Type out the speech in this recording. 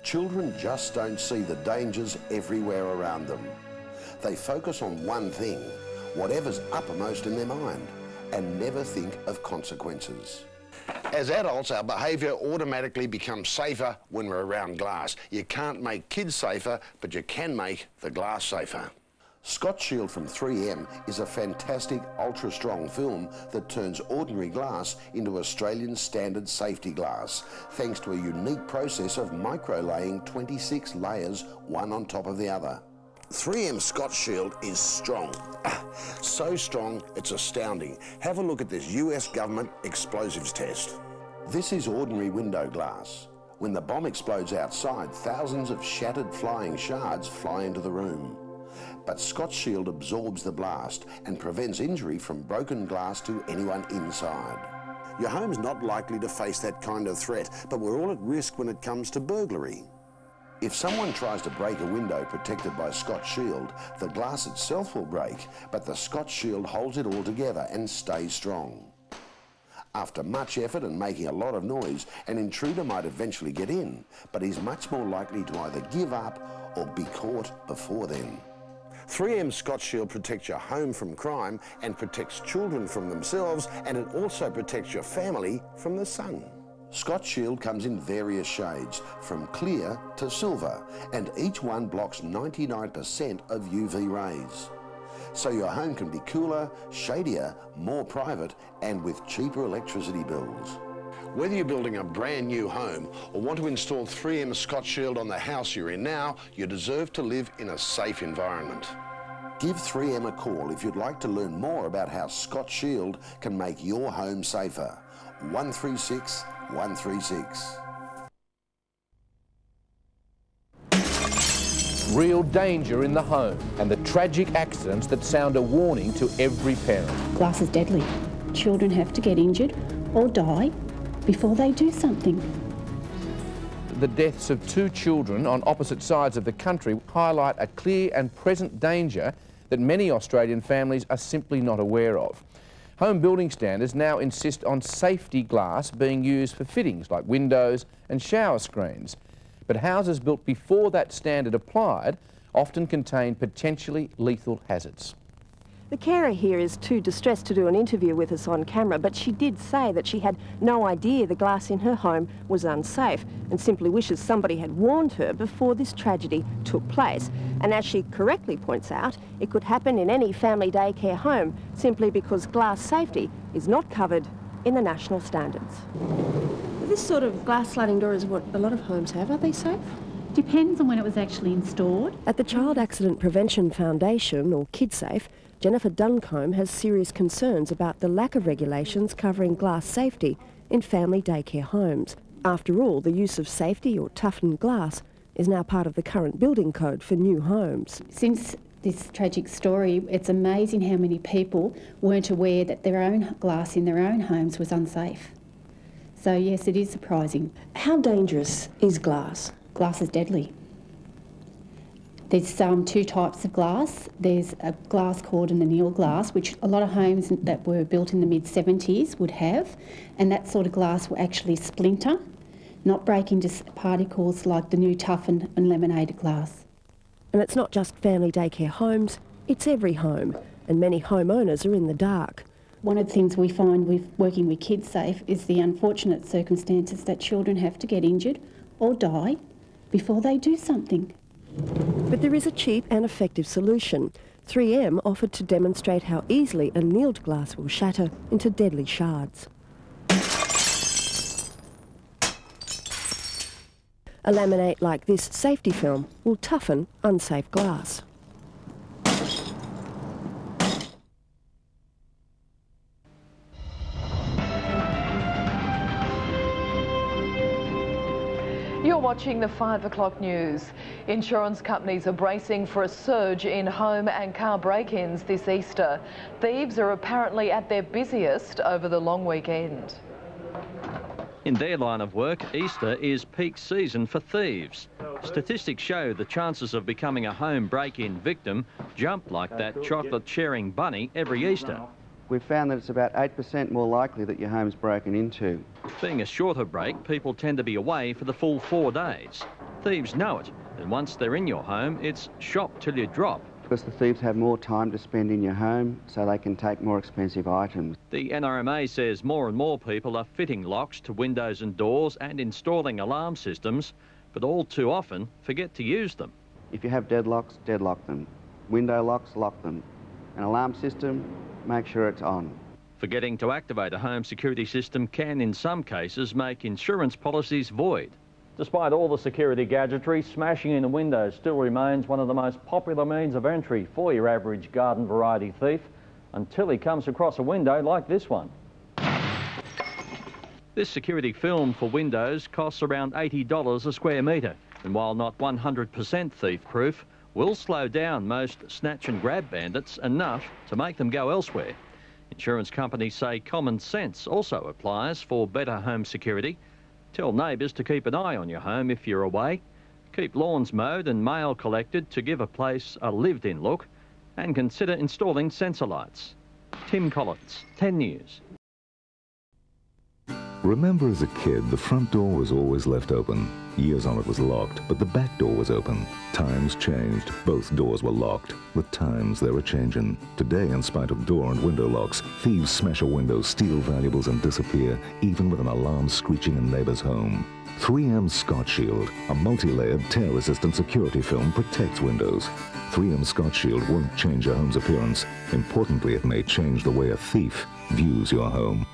Children just don't see the dangers everywhere around them. They focus on one thing, whatever's uppermost in their mind, and never think of consequences. As adults, our behaviour automatically becomes safer when we're around glass. You can't make kids safer, but you can make the glass safer. Scotchshield from 3M is a fantastic ultra-strong film that turns ordinary glass into Australian standard safety glass, thanks to a unique process of micro-laying 26 layers, one on top of the other. 3M Scotchshield is strong. So strong, it's astounding. Have a look at this US government explosives test. This is ordinary window glass. When the bomb explodes outside, thousands of shattered flying shards fly into the room. But Scotchshield absorbs the blast and prevents injury from broken glass to anyone inside. Your home's not likely to face that kind of threat, but we're all at risk when it comes to burglary. If someone tries to break a window protected by Scotchshield, the glass itself will break, but the Scotchshield holds it all together and stays strong. After much effort and making a lot of noise, an intruder might eventually get in, but he's much more likely to either give up or be caught before then. 3M Scotchshield protects your home from crime and protects children from themselves, and it also protects your family from the sun. Scotchshield comes in various shades, from clear to silver, and each one blocks 99% of UV rays. So your home can be cooler, shadier, more private, and with cheaper electricity bills. Whether you're building a brand new home or want to install 3M Scotchshield on the house you're in now, you deserve to live in a safe environment. Give 3M a call if you'd like to learn more about how Scotchshield can make your home safer. 136 136. Real danger in the home and the tragic accidents that sound a warning to every parent. Glass is deadly. Children have to get injured or die before they do something. The deaths of 2 children on opposite sides of the country highlight a clear and present danger that many Australian families are simply not aware of. Home building standards now insist on safety glass being used for fittings like windows and shower screens. But houses built before that standard applied often contain potentially lethal hazards. The carer here is too distressed to do an interview with us on camera, but she did say that she had no idea the glass in her home was unsafe and simply wishes somebody had warned her before this tragedy took place. And as she correctly points out, it could happen in any family daycare home simply because glass safety is not covered in the national standards. This sort of glass sliding door is what a lot of homes have. Are they safe? Depends on when it was actually installed. At the Child Accident Prevention Foundation, or KidSafe, Jennifer Duncombe has serious concerns about the lack of regulations covering glass safety in family daycare homes. After all, the use of safety or toughened glass is now part of the current building code for new homes. Since this tragic story, it's amazing how many people weren't aware that their own glass in their own homes was unsafe. So yes, it is surprising. How dangerous is glass? Glass is deadly. There's 2 types of glass. There's a glass called an anneal glass, which a lot of homes that were built in the mid-70s would have, and that sort of glass will actually splinter, not break into particles like the new toughened and laminated glass. And it's not just family daycare homes, it's every home, and many homeowners are in the dark. One of the things we find with working with KidSafe is the unfortunate circumstances that children have to get injured or die before they do something. But there is a cheap and effective solution. 3M offered to demonstrate how easily annealed glass will shatter into deadly shards. A laminate like this safety film will toughen unsafe glass. You're watching the 5 o'clock news. Insurance companies are bracing for a surge in home and car break-ins this Easter. Thieves are apparently at their busiest over the long weekend. In their line of work, Easter is peak season for thieves. Statistics show the chances of becoming a home break-in victim jump like that chocolate-sharing bunny every Easter. We've found that it's about 8% more likely that your home's broken into. Being a shorter break, people tend to be away for the full 4 days. thieves know it, and once they're in your home, it's shop till you drop. Because the thieves have more time to spend in your home, so they can take more expensive items. The NRMA says more and more people are fitting locks to windows and doors and installing alarm systems, but all too often forget to use them. If you have deadlocks, deadlock them. Window locks, lock them. An alarm system, make sure it's on. Forgetting to activate a home security system can, in some cases, make insurance policies void. Despite all the security gadgetry, smashing in a window still remains one of the most popular means of entry for your average garden variety thief, until he comes across a window like this one. This security film for windows costs around $80 a square metre, and while not 100% thief-proof, will slow down most snatch and grab bandits enough to make them go elsewhere. Insurance companies say common sense also applies for better home security. Tell neighbours to keep an eye on your home if you're away. Keep lawns mowed and mail collected to give a place a lived-in look, and consider installing sensor lights. Tim Collins, 10 News. Remember as a kid, the front door was always left open. Years on it was locked, but the back door was open. Times changed. Both doors were locked. With times, they were changing. Today, in spite of door and window locks, thieves smash a window, steal valuables and disappear, even with an alarm screeching in neighbor's home. 3M Scotchshield, a multi-layered, tear-resistant security film, protects windows. 3M Scotchshield won't change your home's appearance. Importantly, it may change the way a thief views your home.